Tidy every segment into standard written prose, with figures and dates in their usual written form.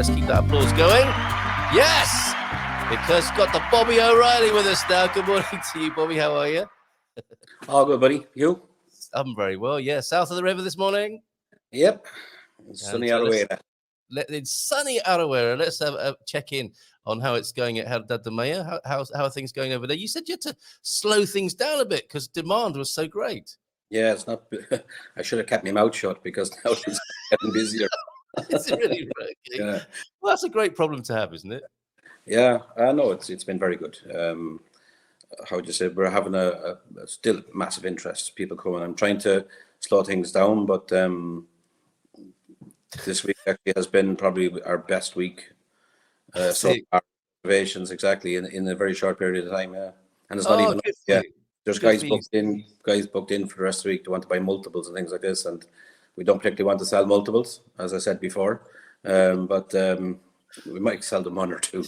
Let's keep that applause going. Yes, because got the Bobby O'Reilly with us now. Good morning to you, Bobby. How are you? All good, buddy. You? I'm very well. Yeah, south of the river this morning. Yep. It's sunny Arawera. It's sunny Arawera. Let's have a check in on how it's going at Herdade Do Meio. How are things going over there? You said you had to slow things down a bit because demand was so great. Yeah, it's not. I should have kept my mouth shut because now it's getting busier. It's really working. Yeah. Well, that's a great problem to have, isn't it? Yeah, I know it's been very good. How would you say? We're having a still massive interest. People coming. I'm trying to slow things down, but this week actually has been probably our best week. So our observations exactly in a very short period of time. Yeah, and it's not even. Yeah, there's guys booked in for the rest of the week to want to buy multiples and things like this, and we don't particularly want to sell multiples, as I said before, but we might sell them one or two.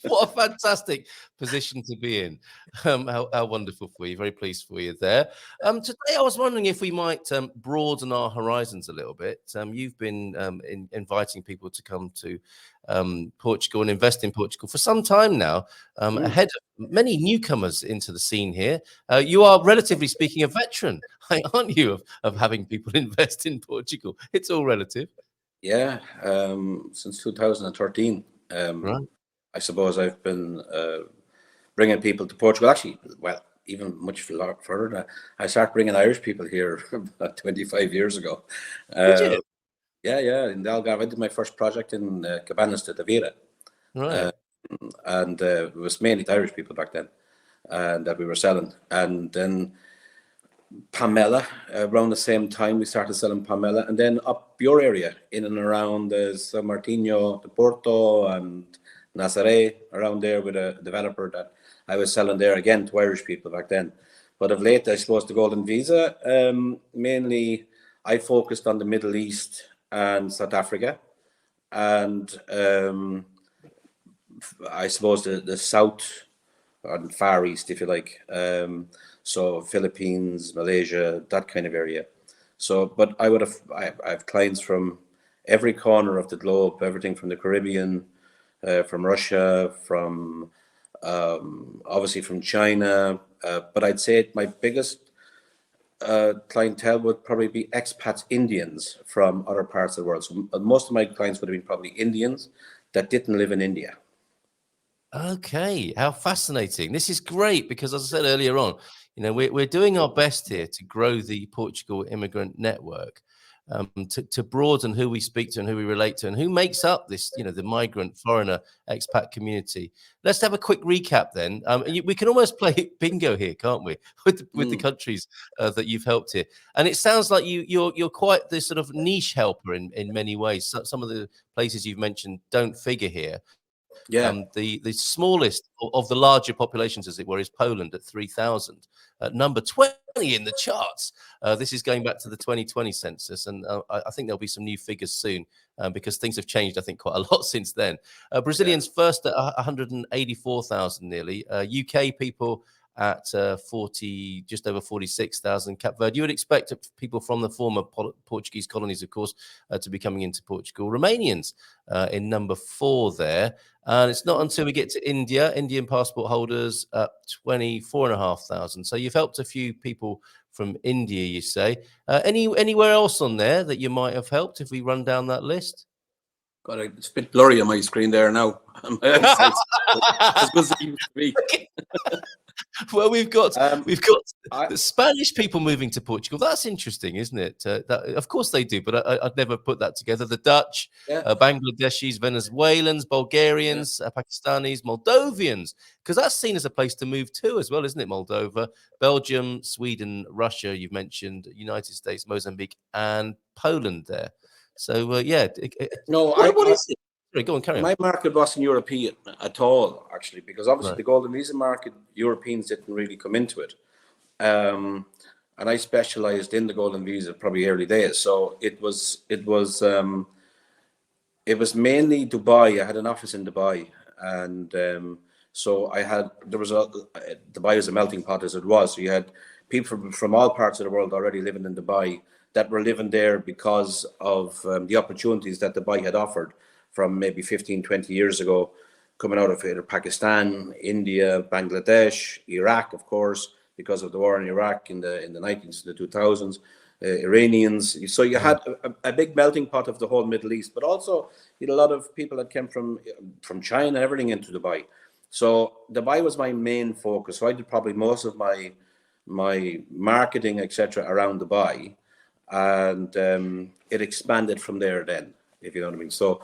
What a fantastic position to be in. How wonderful for you. Very pleased for you there. Today, I was wondering if we might broaden our horizons a little bit. You've been inviting people to come to Portugal and invest in Portugal for some time now, ahead of many newcomers into the scene here. You are, relatively speaking, a veteran, aren't you, of having people invest in Portugal? It's all relative. Yeah, since 2013, right. I suppose I've been bringing people to Portugal. Actually, well, even much further. I started bringing Irish people here about 25 years ago. Did you? Yeah, in the Algarve. I did my first project in Cabanas de Tavira. Right. And it was mainly Irish people back then, and that we were selling. And then Pamela, around the same time we started selling Pamela, and then up your area in and around San Martino de Porto and Nazaré, around there with a developer that I was selling there again to Irish people back then. But of late, I suppose the Golden Visa, mainly I focused on the Middle East and South Africa, and I suppose the South and Far East, if you like. So Philippines, Malaysia, that kind of area. So, but I have clients from every corner of the globe, everything from the Caribbean, from Russia, from obviously from China. But I'd say my biggest clientele would probably be expats, Indians from other parts of the world. So most of my clients would have been probably Indians that didn't live in India. Okay, how fascinating. This is great because, as I said earlier on, we're doing our best here to grow the Portugal Immigrant Network, to broaden who we speak to and who we relate to and who makes up this, the migrant, foreigner, expat community. Let's have a quick recap then. We can almost play bingo here, can't we, with the countries that you've helped here. And it sounds like you're quite the sort of niche helper in many ways. So, some of the places you've mentioned don't figure here. Yeah. The smallest of the larger populations, as it were, is Poland at 3,000. Number 20 in the charts. This is going back to the 2020 census, and I think there'll be some new figures soon because things have changed, I think, quite a lot since then. Brazilians first at 184,000 nearly. UK people at just over 46,000. Cape Verde. You would expect people from the former Portuguese colonies, of course, to be coming into Portugal. Romanians in number 4 there. And it's not until we get to India, Indian passport holders at 24,500. So you've helped a few people from India, you say. Anywhere else on there that you might have helped if we run down that list? God, it's a bit blurry on my screen there now. As good as it used to be. Well, we've got the Spanish people moving to Portugal. That's interesting, isn't it? Of course they do, but I'd never put that together. The Dutch, Bangladeshis, Venezuelans, Bulgarians, Pakistanis, Moldovians, because that's seen as a place to move to as well, isn't it? Moldova, Belgium, Sweden, Russia, you've mentioned, United States, Mozambique, and Poland there. So, what is it? Go on, carry on. My market wasn't European at all, actually, because obviously the Golden Visa market, Europeans didn't really come into it. And I specialized in the Golden Visa probably early days. So it was mainly Dubai. I had an office in Dubai, and so Dubai was a melting pot as it was. So you had people from all parts of the world already living in Dubai that were living there because of the opportunities that Dubai had offered from maybe 15, 20 years ago, coming out of either Pakistan, India, Bangladesh, Iraq, of course, because of the war in Iraq in the 90s, the 2000s, Iranians. So you had a big melting pot of the whole Middle East, but also you had a lot of people that came from China, everything into Dubai. So Dubai was my main focus. So I did probably most of my marketing, etc., around Dubai, and it expanded from there then, if you know what I mean. So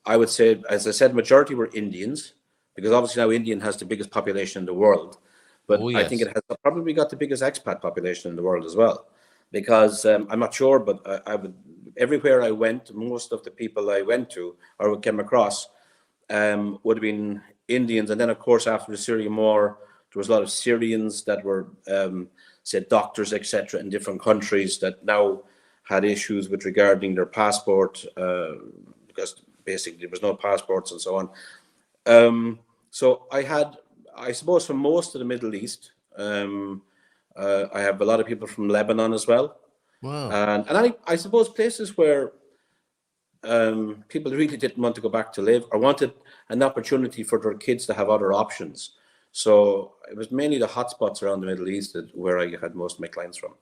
I would say, as I said, majority were Indians, because obviously now Indian has the biggest population in the world. But I think it has probably got the biggest expat population in the world as well, because I'm not sure, but I would, everywhere I went, most of the people I went to or came across would have been Indians. And then, of course, after the Syrian war, there was a lot of Syrians that were, say, doctors, etc., in different countries that now had issues with regarding their passport, because basically there was no passports and so on. So I had, I suppose, from most of the Middle East. I have a lot of people from Lebanon as well. Wow. And I suppose places where people really didn't want to go back to live or wanted an opportunity for their kids to have other options. So it was mainly the hotspots around the Middle East where I had most of my clients from.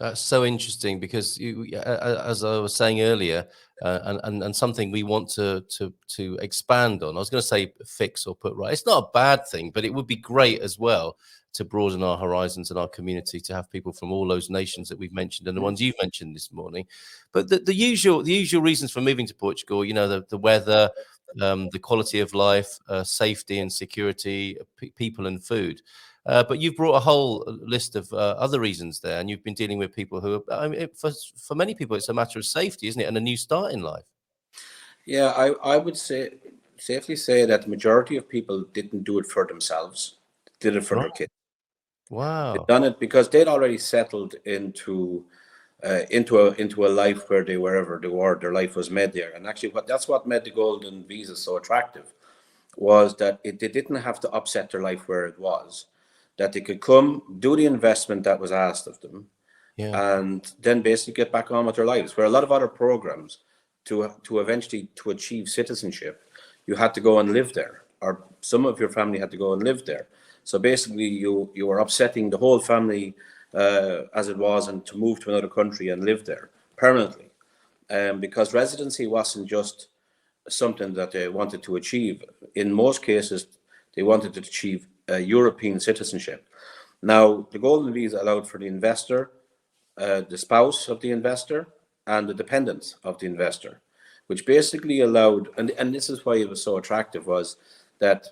That's so interesting, because you, as I was saying earlier, and something we want to expand on. I was going to say fix or put right. It's not a bad thing, but it would be great as well to broaden our horizons and our community, to have people from all those nations that we've mentioned and the ones you've mentioned this morning. But the usual reasons for moving to Portugal, you know, the weather, the quality of life, safety and security, people and food. But you've brought a whole list of other reasons there, and you've been dealing with people who, I mean, for many people, it's a matter of safety, isn't it, and a new start in life. Yeah, I would safely say that the majority of people didn't do it for themselves, did it for their kids. Wow. They'd done it because they'd already settled into a life where they, wherever they were, their life was made there. And actually, that's what made the Golden Visa so attractive, was that they didn't have to upset their life where it was, that they could come, do the investment that was asked of them, and then basically get back on with their lives. Where a lot of other programs, to eventually to achieve citizenship, you had to go and live there, or some of your family had to go and live there. So basically, you were upsetting the whole family as it was, and to move to another country and live there permanently, because residency wasn't just something that they wanted to achieve. In most cases, they wanted to achieve European citizenship. Now, the Golden Visa allowed for the investor, the spouse of the investor, and the dependents of the investor, which basically allowed, and this is why it was so attractive, was that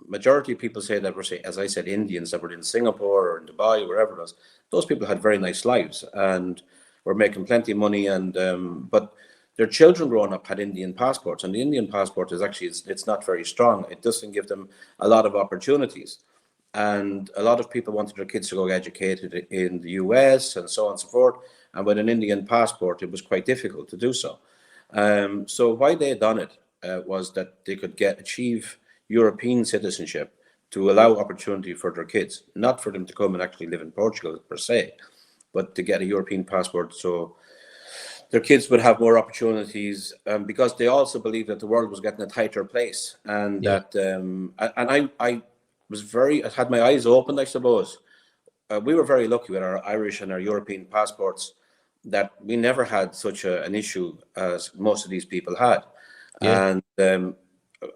majority of people say that were, say, as I said, Indians that were in Singapore or in Dubai, or wherever it was. Those people had very nice lives and were making plenty of money, and but their children growing up had Indian passports, and the Indian passport is actually, it's not very strong. It doesn't give them a lot of opportunities. And a lot of people wanted their kids to go get educated in the US and so on and so forth. And with an Indian passport, it was quite difficult to do so. So why they done it was that they could achieve European citizenship to allow opportunity for their kids, not for them to come and actually live in Portugal per se, but to get a European passport so their kids would have more opportunities, because they also believe that the world was getting a tighter place, and that I had my eyes opened, I suppose. We were very lucky with our Irish and our European passports that we never had such an issue as most of these people had. And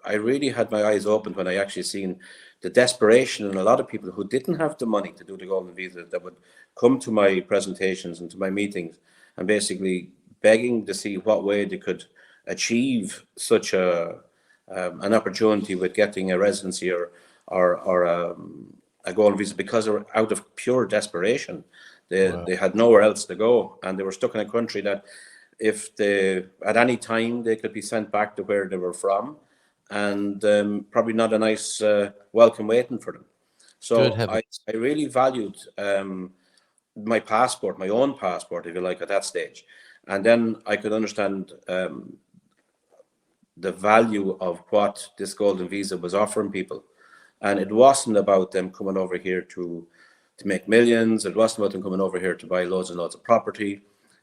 I really had my eyes opened when I actually seen the desperation in a lot of people who didn't have the money to do the Golden Visa, that would come to my presentations and to my meetings and basically begging to see what way they could achieve such an opportunity with getting a residency or a Golden Visa, because they were out of pure desperation. They had nowhere else to go, and they were stuck in a country that, if they at any time, they could be sent back to where they were from, and probably not a nice welcome waiting for them. So I really valued my passport, my own passport, if you like, at that stage. And then I could understand the value of what this Golden Visa was offering people. And it wasn't about them coming over here to make millions. It wasn't about them coming over here to buy loads and loads of property.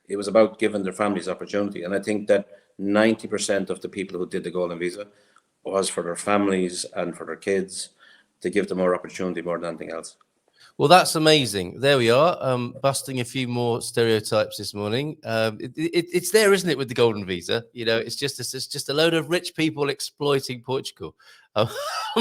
It was about giving their families opportunity. And I think that 90% of the people who did the Golden Visa was for their families and for their kids, to give them more opportunity more than anything else. Well, that's amazing. There we are, busting a few more stereotypes this morning. It's there, isn't it, with the Golden Visa? You know, it's just a load of rich people exploiting Portugal.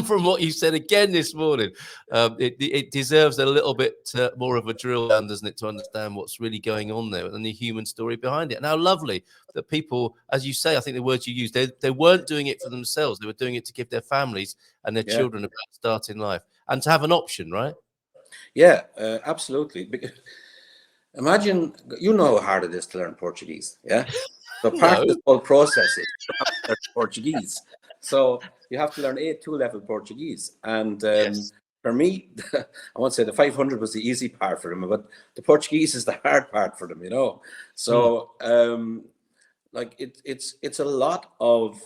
From what you said again this morning, it deserves a little bit more of a drill down, doesn't it, to understand what's really going on there and the human story behind it. And how lovely that people, as you say, I think the words you used, they weren't doing it for themselves. They were doing it to give their families and their children a better start in life and to have an option, right? Yeah, absolutely. Imagine, you know how hard it is to learn Portuguese, yeah? So part of this whole process is you have to learn Portuguese. So you have to learn A2 level Portuguese. And for me, I won't say the 500 was the easy part for them, but the Portuguese is the hard part for them, you know? So like it's a lot of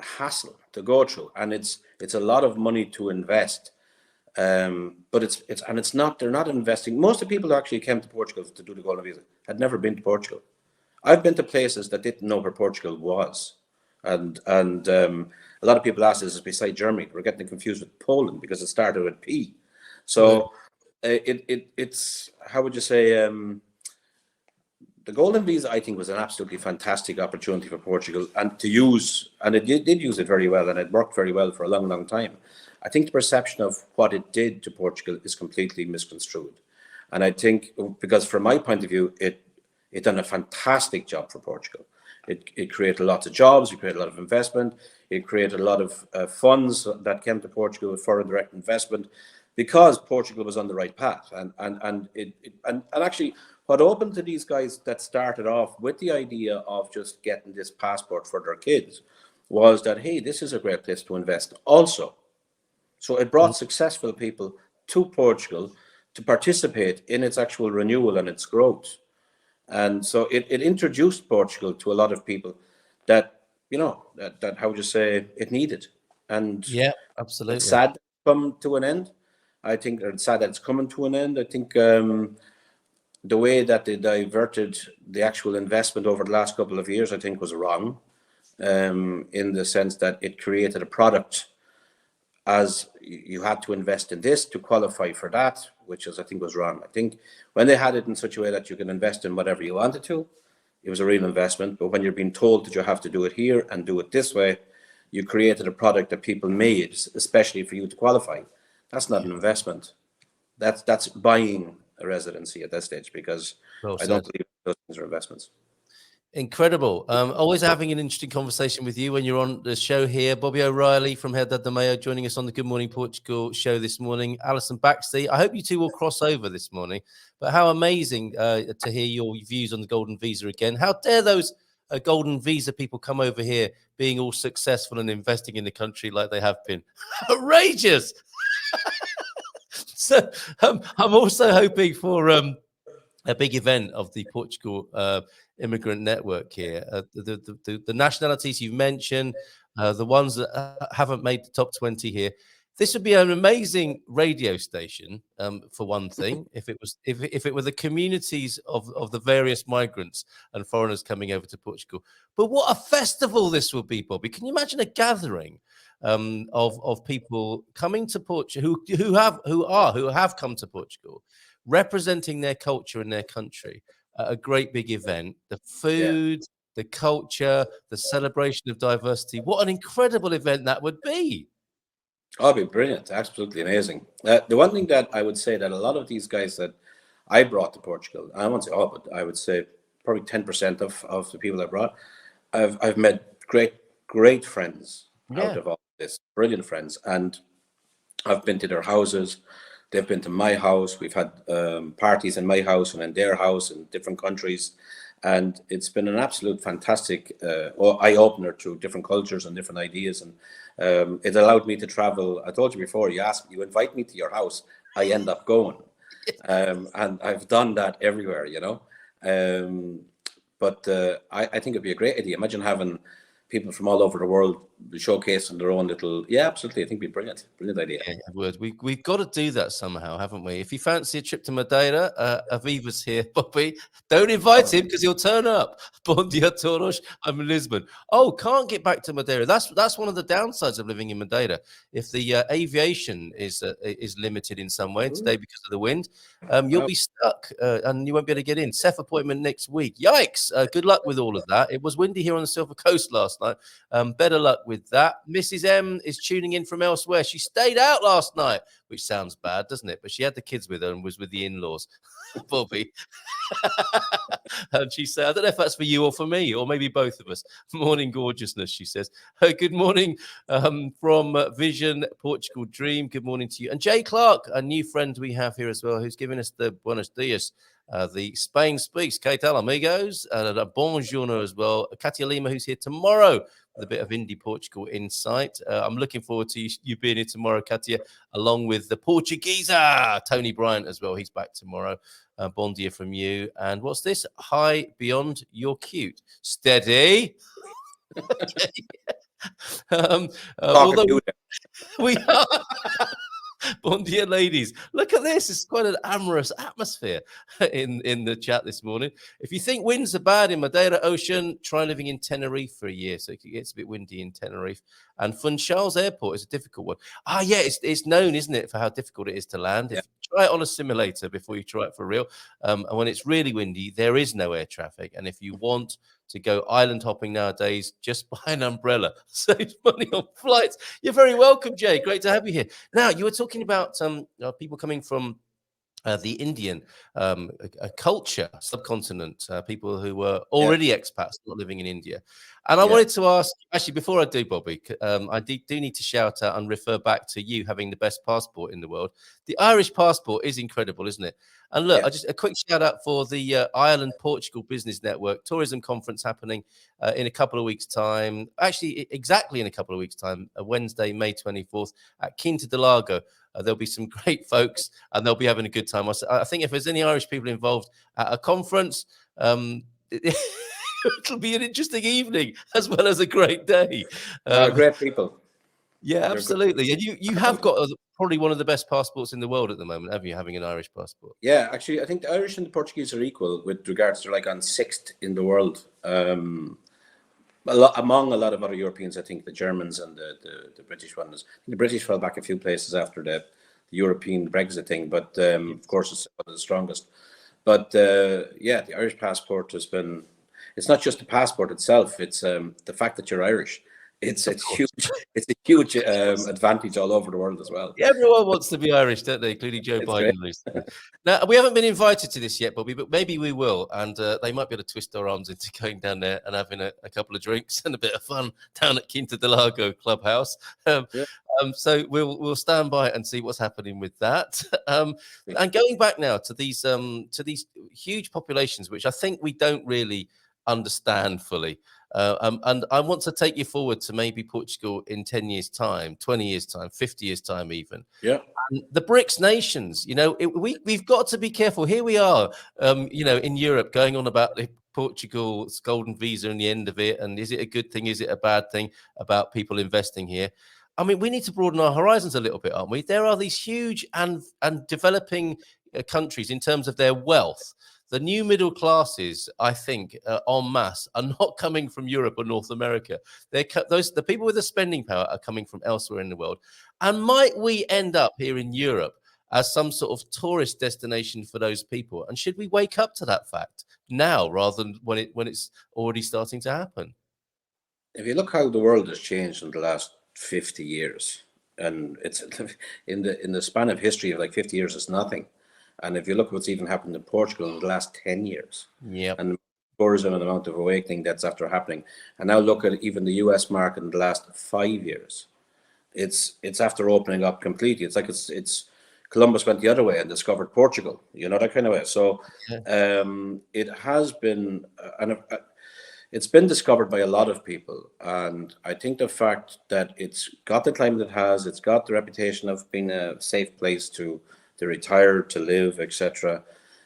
hassle to go through, and it's a lot of money to invest. But it's not, they're not investing. Most of the people who actually came to Portugal to do the Golden Visa had never been to Portugal. I've been to places that didn't know where Portugal was. And a lot of people ask, is beside Germany? We're getting confused with Poland because it started with P. So it's, how would you say, the Golden Visa, I think, was an absolutely fantastic opportunity for Portugal and to use, and it did use it very well, and it worked very well for a long, long time. I think the perception of what it did to Portugal is completely misconstrued. And I think, because from my point of view, it done a fantastic job for Portugal. It created lots of jobs, it created a lot of investment, it created a lot of funds that came to Portugal with foreign direct investment, because Portugal was on the right path. And actually, what opened to these guys that started off with the idea of just getting this passport for their kids was that, hey, this is a great place to invest also. So it brought successful people to Portugal to participate in its actual renewal and its growth. And so it introduced Portugal to a lot of people that, you know, that how would you say, it needed. And yeah, absolutely. It's sad to come to an end. I think it's sad that it's coming to an end. I think the way that they diverted the actual investment over the last couple of years, I think, was wrong, in the sense that it created a product as you had to invest in this to qualify for that, which is, I think, was wrong. I think when they had it in such a way that you can invest in whatever you wanted to, it was a real investment. But when you're being told that you have to do it here and do it this way, you created a product that people made, especially for you to qualify. That's not an investment. That's buying a residency at that stage, because I don't believe those things are investments. Incredible. Always having an interesting conversation with you when you're on the show here. Bobby O'Reilly from Herdade Do Meio joining us on the Good Morning Portugal show this morning. Alison Baxley, I hope you two will cross over this morning. But how amazing to hear your views on the Golden Visa again. How dare those Golden Visa people come over here being all successful and investing in the country like they have been. Outrageous. So I'm also hoping for a big event of the Portugal Immigrant Network here. The nationalities you've mentioned, the ones that haven't made the top 20 here. This would be an amazing radio station, for one thing, if it were the communities of the various migrants and foreigners coming over to Portugal. But what a festival this would be, Bobby! Can you imagine a gathering of people coming to Portugal who have come to Portugal, representing their culture and their country at a great big event? The food, the culture, the celebration of diversity. What an incredible event that would be. Oh, it'd be brilliant. Absolutely amazing. The one thing that I would say that a lot of these guys that I brought to Portugal, I won't say all, but I would say probably 10% of the people I brought, I've met great friends out of all this, brilliant friends. And I've been to their houses. They've been to my house. We've had parties in my house and in their house in different countries. And it's been an absolute fantastic eye-opener to different cultures and different ideas. And it allowed me to travel. I told you before, you invite me to your house, I end up going. And I've done that everywhere, you know. But I think it'd be a great idea. Imagine having people from all over the world showcasing their own little. Yeah, absolutely. I think it'd be brilliant. Brilliant idea. Yeah, it would. We've got to do that somehow, haven't we? If you fancy a trip to Madeira, Aviva's here, Bobby. Don't invite him because he'll turn up. Bom dia todos. I'm in Lisbon. Oh, can't get back to Madeira. That's one of the downsides of living in Madeira. If the aviation is limited in some way today because of the wind, you'll be stuck and you won't be able to get in. Seth appointment next week. Yikes! Good luck with all of that. It was windy here on the Silver Coast last night. Better luck with that. Mrs. M is tuning in from elsewhere. She stayed out last night, which sounds bad, doesn't it? But she had the kids with her and was with the in-laws. Bobby. And she said, I don't know if that's for you or for me, or maybe both of us. Morning gorgeousness, she says. Good morning from Vision Portugal Dream. Good morning to you. And Jay Clark, a new friend we have here as well, who's giving us the buenos dias. The Spain Speaks. Que tal, amigos? And a bonjour as well. Katia Lima, who's here tomorrow with a bit of indie Portugal insight. I'm looking forward to you being here tomorrow, Katia, along with the Portuguesa, Tony Bryant as well. He's back tomorrow. Bon dia from you. And what's this? Hi, beyond, you're cute. Steady. Although we are. Bon dia, ladies. Look at this. It's quite an amorous atmosphere in the chat this morning. If you think winds are bad in Madeira Ocean, try living in Tenerife for a year. So it gets a bit windy in Tenerife. And Funchals Airport is a difficult one. Yeah, it's known, isn't it, for how difficult it is to land. Yeah. If you try it on a simulator before you try it for real. And when it's really windy, there is no air traffic. And if you want to go island hopping nowadays, just buy an umbrella. Save money on flights. You're very welcome, Jay. Great to have you here. Now, you were talking about people coming from the Indian culture, subcontinent, people who were already expats, not living in India. And I wanted to ask, actually, before I do, Bobby, I do need to shout out and refer back to you having the best passport in the world. The Irish passport is incredible, isn't it? And look, just a quick shout out for the Ireland-Portugal Business Network tourism conference happening in a couple of weeks' time. Actually, exactly in a couple of weeks' time, Wednesday, May 24th at Quinta do Lago. There'll be some great folks and they'll be having a good time. I think if there's any Irish people involved at a conference, it'll be an interesting evening as well as a great day. Great people. Yeah, absolutely. And you have got probably one of the best passports in the world at the moment, have you, having an Irish passport? Yeah, actually, I think the Irish and the Portuguese are equal with regards to like on 6th in the world. Among a lot of other Europeans, I think the Germans and the British ones. I think the British fell back a few places after the European Brexit thing, but of course it's one of the strongest. But the Irish passport has been. It's not just the passport itself; it's the fact that you're Irish. It's a huge advantage all over the world as well. Yeah, everyone wants to be Irish, don't they? Including Joe Biden recently. Now, we haven't been invited to this yet, Bobby, but maybe we will. And they might be able to twist our arms into going down there and having a couple of drinks and a bit of fun down at Quinta do Lago Clubhouse. So we'll stand by and see what's happening with that. And going back now to these huge populations, which I think we don't really understand fully. And I want to take you forward to maybe Portugal in 10 years' time, 20 years' time, 50 years' time even. Yeah. And the BRICS nations, we've got to be careful. Here we are, in Europe going on about the Portugal's golden visa and the end of it. And is it a good thing? Is it a bad thing about people investing here? I mean, we need to broaden our horizons a little bit, aren't we? There are these huge and developing countries in terms of their wealth. The new middle classes, I think, en masse, are not coming from Europe or North America. The people with the spending power are coming from elsewhere in the world. And might we end up here in Europe as some sort of tourist destination for those people? And should we wake up to that fact now rather than when it's already starting to happen? If you look how the world has changed in the last 50 years, and it's in the span of history of like 50 years, it's nothing. And if you look what's even happened in Portugal in the last 10 years, and tourism and the amount of awakening that's after happening, and now look at even the US market in the last 5 years, it's after opening up completely. It's like it's Columbus went the other way and discovered Portugal, that kind of way. So it has been, it's been discovered by a lot of people. And I think the fact that it's got the climate it has, it's got the reputation of being a safe place to retire, to live, etc.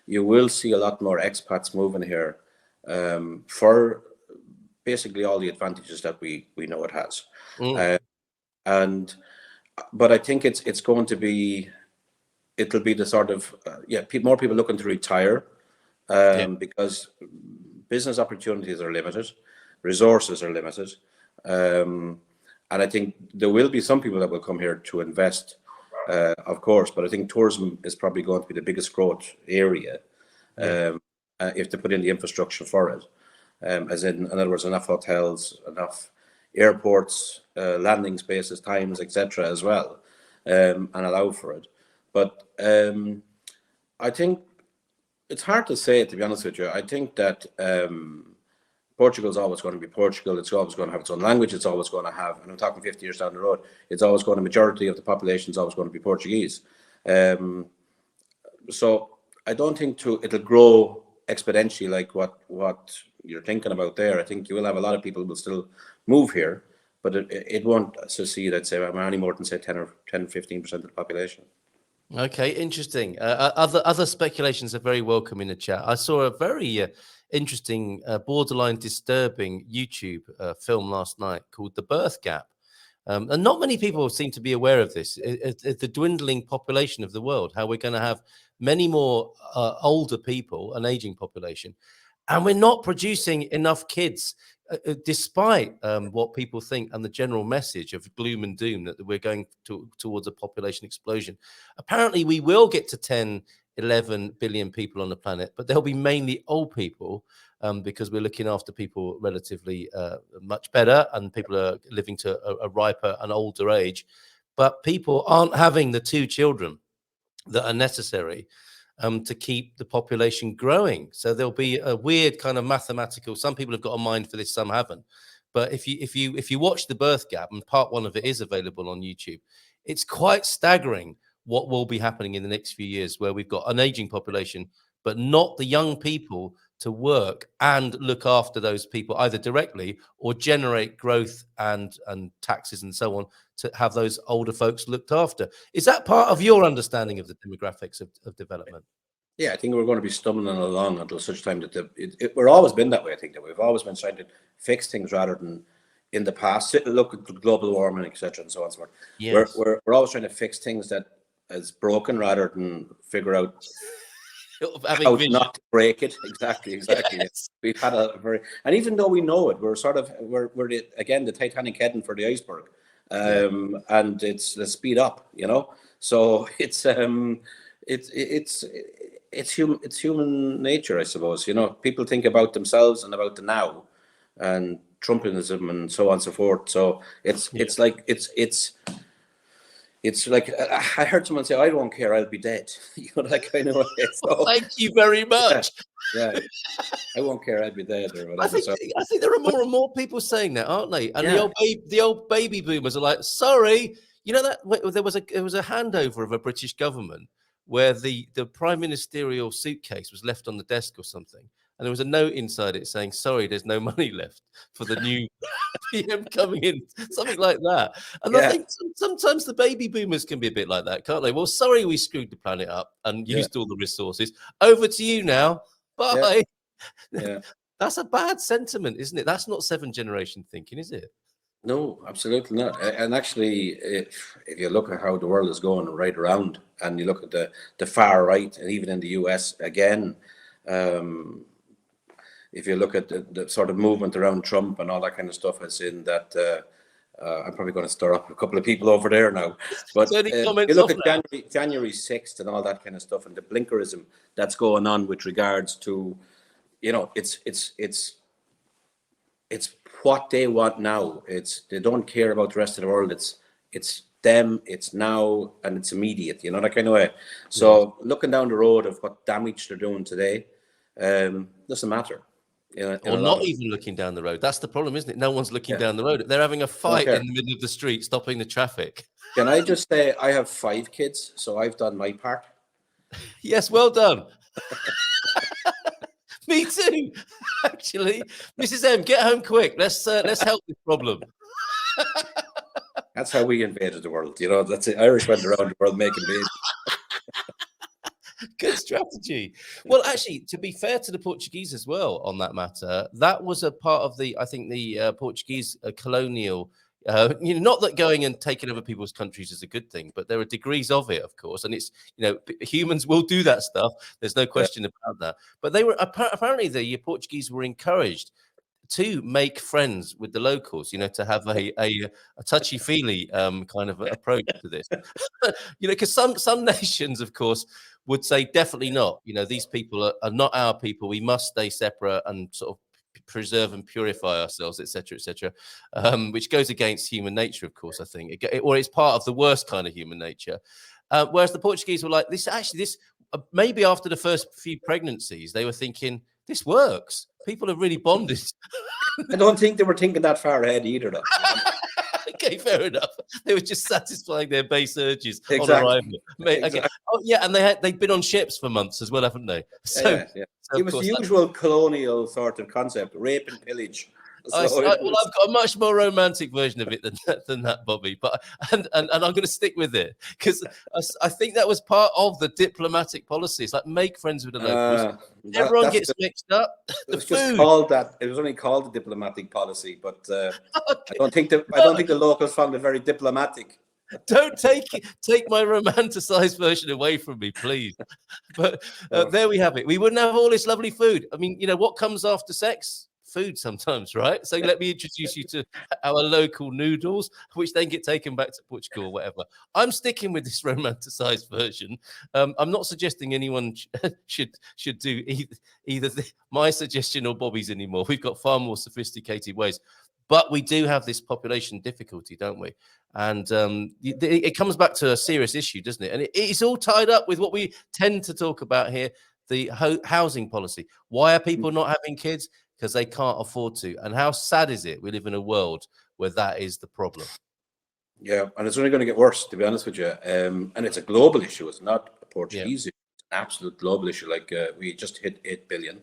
You will see a lot more expats moving here for basically all the advantages that we know it has. Mm. But I think it'll be the sort of more people looking to retire, because business opportunities are limited, resources are limited, and I think there will be some people that will come here to invest, of course. But I think tourism is probably going to be the biggest growth area, if they put in the infrastructure for it. As in other words, enough hotels, enough airports, landing spaces, times, etc. as well, and allow for it. But I think it's hard to say, to be honest with you. I think that Portugal is always going to be Portugal. It's always going to have its own language. It's always going to have, and I'm talking 50 years down the road, it's always going to, majority of the population is always going to be Portuguese. So I don't think it'll grow exponentially like what you're thinking about there. I think you will have a lot of people who will still move here, but it won't succeed, I'd say, any more than, say, 10-15% of the population. Okay, interesting. Other speculations are very welcome in the chat. I saw a very interesting, borderline disturbing YouTube film last night called The Birth Gap. And not many people seem to be aware of this. It's the dwindling population of the world, how we're going to have many more older people, an aging population, and we're not producing enough kids, despite what people think and the general message of gloom and doom that we're going towards a population explosion. Apparently, we will get to 10, 11 billion people on the planet, but they'll be mainly old people, because we're looking after people relatively much better, and people are living to a riper and older age. But people aren't having the 2 children that are necessary to keep the population growing. So there'll be a weird kind of mathematical. Some people have got a mind for this, some haven't. But if you watch The Birth Gap, and part 1 of it is available on YouTube, it's quite staggering what will be happening in the next few years, where we've got an aging population, but not the young people to work and look after those people either directly or generate growth and taxes and so on to have those older folks looked after. Is that part of your understanding of the demographics of development? Yeah, I think we're going to be stumbling along until such time that we're always been that way. I think that we've always been trying to fix things rather than in the past. Look at global warming, etc., and so on and so forth. Yes. We're always trying to fix things that is broken rather than figure out how not to break it. Exactly. Yes. We've had a very, and even though we know it, we're again the Titanic heading for the iceberg, and it's the speed up, So it's human nature, I suppose. People think about themselves and about the now, and Trumpism and so on and so forth. So it's like I heard someone say, "I don't care, I'll be dead." That kind of way. So, thank you very much. Yeah. I won't care, I'll be dead or whatever. I think there are more and more people saying that, aren't they? And the old baby boomers are like, sorry, that there was a handover of a British government where the prime ministerial suitcase was left on the desk or something, and there was a note inside it saying, "Sorry, there's no money left for the new PM coming in," something like that. And I think sometimes the baby boomers can be a bit like that, can't they? Well, sorry, we screwed the planet up and used all the resources. Over to you now. Bye. Yeah. That's a bad sentiment, isn't it? That's not 7th generation thinking, is it? No, absolutely not. And actually, if you look at how the world is going right around, and you look at the far right, and even in the US again, if you look at the sort of movement around Trump and all that kind of stuff, as in that, I'm probably going to stir up a couple of people over there now. But you look at January 6th and all that kind of stuff, and the Blinkerism that's going on with regards to, it's what they want now. They don't care about the rest of the world. It's them. It's now, and it's immediate. That kind of way. So looking down the road of what damage they're doing today, doesn't matter. Or not even looking down the road. That's the problem, isn't it? No one's looking down the road. They're having a fight in the middle of the street, stopping the traffic. Can I just say I have 5 kids, so I've done my part. Yes, well done. Me too, actually. Mrs. M, get home quick. Let's help this problem. That's how we invaded the world. That's it. Irish went around the world making babies. Good strategy. Well, actually, to be fair to the Portuguese as well on that matter, that was a part of the, I think, the Portuguese colonial. Not that going and taking over people's countries is a good thing, but there are degrees of it, of course, and it's humans will do that stuff. There's no question about that. But they were apparently the Portuguese were encouraged to make friends with the locals, to have a touchy-feely kind of approach to this. Because some nations, of course, would say definitely not. These people are not our people. We must stay separate and sort of preserve and purify ourselves, etc., etc., which goes against human nature, of course, I think, or it's part of the worst kind of human nature. Whereas the Portuguese were like, this maybe after the first few pregnancies, they were thinking, this works. People are really bonded. I don't think they were thinking that far ahead either, though. Okay, fair enough. They were just satisfying their base urges on Exactly. arrival. Okay. Oh, yeah, and they'd been on ships for months as well, haven't they? So, yeah. so It was the usual colonial sort of concept, rape and pillage. I've got a much more romantic version of it than that, Bobby. But and I'm going to stick with it because I think that was part of the diplomatic policy. It's like make friends with the locals. Everyone gets mixed up. It was just called that. It was only called the diplomatic policy, but okay. I don't think the locals found it very diplomatic. Don't take my romanticized version away from me, please. But there we have it. We wouldn't have all this lovely food. I mean, what comes after sex? Food sometimes, right? So let me introduce you to our local noodles, which then get taken back to Portugal or whatever. I'm sticking with this romanticized version. I'm not suggesting anyone should do either my suggestion or Bobby's anymore. We've got far more sophisticated ways. But we do have this population difficulty, don't we? And it comes back to a serious issue, doesn't it? And it's all tied up with what we tend to talk about here, the housing policy. Why are people not having kids? Because they can't afford to. And how sad is it? We live in a world where that is the problem. Yeah, and it's only going to get worse, to be honest with you. And it's a global issue. It's not a Portuguese issue. It's an absolute global issue. Like we just hit 8 billion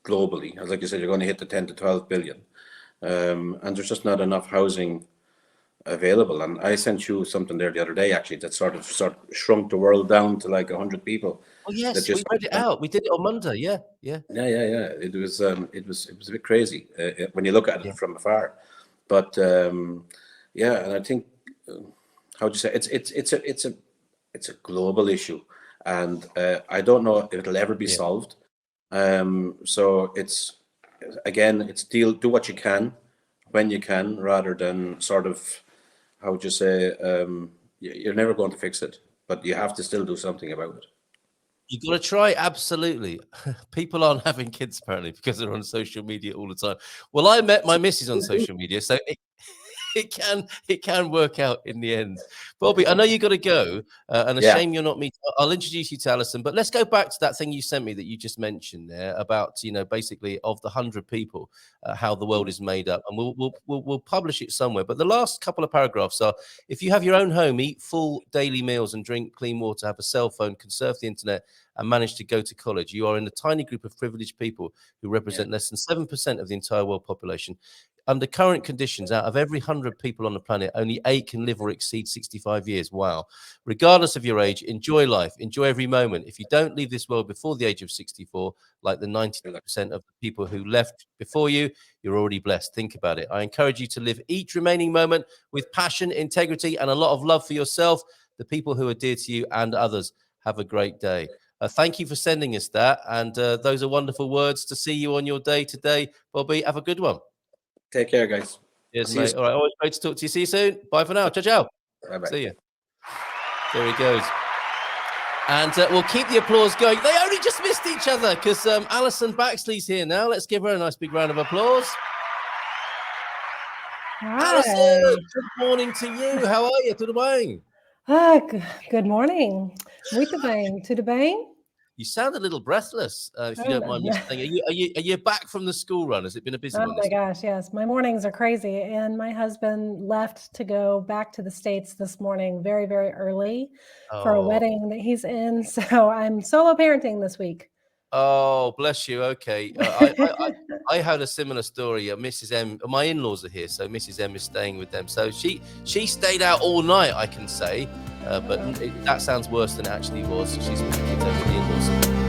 globally. As like you said, you're going to hit the 10 to 12 billion. And there's just not enough housing available. And I sent you something there the other day, actually, that sort of shrunk the world down to like 100 people. Oh yes, we read it out. We did it on Monday. Yeah. It was a bit crazy when you look at it from afar. But and I think how do you say it's a global issue, and I don't know if it'll ever be solved. So it's do what you can when you can, rather than sort of, how would you say, you're never going to fix it, but you have to still do something about it. You've got to try, absolutely. People aren't having kids, apparently, because they're on social media all the time. Well, I met my missus on social media, so it can work out in the end. Bobby, I know you got to go, and a shame you're not me. I'll introduce you to Alison, but let's go back to that thing you sent me that you just mentioned there about, basically of the 100 people, how the world is made up, and we'll publish it somewhere. But the last couple of paragraphs are: if you have your own home, eat full daily meals and drink clean water, have a cell phone, conserve the internet, and manage to go to college, you are in a tiny group of privileged people who represent less than 7% of the entire world population. Under current conditions, out of every 100 people on the planet, only 8 can live or exceed 65 years. Wow. Regardless of your age, enjoy life, enjoy every moment. If you don't leave this world before the age of 64, like the 90% of the people who left before you, you're already blessed. Think about it. I encourage you to live each remaining moment with passion, integrity, and a lot of love for yourself, the people who are dear to you, and others. Have a great day. Thank you for sending us that. And those are wonderful words to see you on your day today. Bobby, have a good one. Take care, guys. Yes, mate. All right. Always great to talk to you. See you soon. Bye for now. Ciao, ciao. Bye-bye. See you. There he goes. And we'll keep the applause going. They only just missed each other because Alison Baxley's here now. Let's give her a nice big round of applause. Hi. Alison, good morning to you. How are you? Tudo bem? Good morning. Muito bem. Tudo bem? You sound a little breathless, if you don't mind me saying. Are you back from the school run? Has it been a busy one? Oh my gosh, yes. My mornings are crazy. And my husband left to go back to the States this morning very, very early for a wedding that he's in. So I'm solo parenting this week. Oh, bless you. Okay. I had a similar story. Mrs. M, my in-laws are here, so Mrs. M is staying with them. So she stayed out all night, I can say. But that sounds worse than it actually was. She's with the kids over the in-laws.